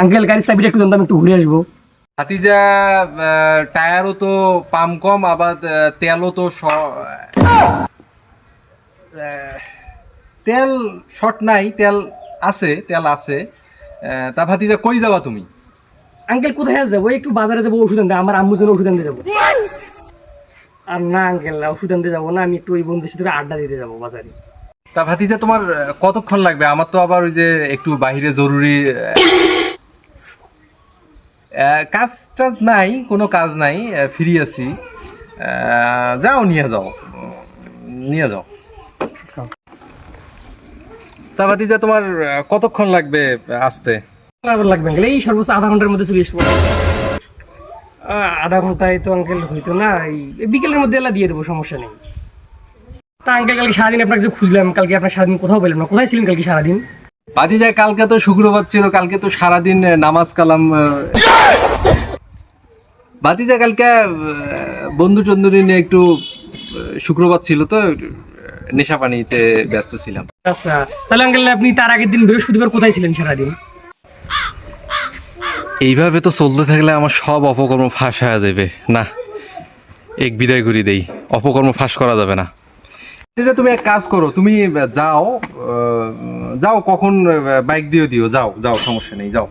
Uncle গাড়ির চাবিটা একটু দেন তো, আমি একটু ঘুরে আসবো। ভাতিজা, টায়ারও তো পাম্প কম, আবার তেলও তো তেল শর্ট নাই, তেল আছে। তা ভাতিজা কই যাবা তুমি? আঙ্কেল কোথায় যাবো? একটু বাজারে যাবো, ওষুধ আনতে, আমার আম্মুর জন্য ওষুধ আনতে যাবো। আর না আঙ্কেল, ওষুধ আনতে যাবো না, আমি একটু ওই বন্ধুদের সাথে আড্ডা দিতে যাবো বাজারে। তা ভাতিজা তোমার কতক্ষণ লাগবে? আমার তো আবার ওই যে একটু বাইরে জরুরি কাজ টাজ নাই, কোনো কাজ নাই, ফ্রি আছি। যাও, নিয়ে যাও। তা ভাতিজা তোমার কতক্ষণ লাগবে আসতে? আবার লাগবে আঙ্কেল, এই সর্বোচ্চ আধা ঘন্টার মধ্যে চলে আসবো। আধা ঘন্টায় তো আঙ্কেল হইতো না, এই বিকেলের মধ্যে এলা দিয়ে দেবো, সমস্যা নেই। তা আঙ্কেল কালকে সারাদিন আপনাকে যে খুঁজলাম, কালকে আপনার সারাদিন কোথাও পেলাম না, কোথায় ছিলেন কালকে সারাদিন? ভাতিজা কালকে তো শুক্রবার ছিল, কালকে তো সারাদিন নামাজ কালাম। ভাতিজা কালকে বন্ধু টন্ধু নিয়ে একটু শুক্রবার ছিল তো নেশা পানিতে ব্যস্ত ছিলাম। আচ্ছা, তাহলে আঙ্কেল আপনি তার আগের দিন বৃহস্পতিবার কোথায় ছিলেন সারাদিন? এইভাবে তো চলতে থাকলে আমার সব অপকর্ম ফাঁস হয়ে যাবে না। এক বিদায় করে দেই, অপকর্ম ফাঁস করা যাবে না। যে তুমি এক কাজ করো, তুমি যাও, কখন বাইক দিও, যাও, সমস্যা নেই, যাও।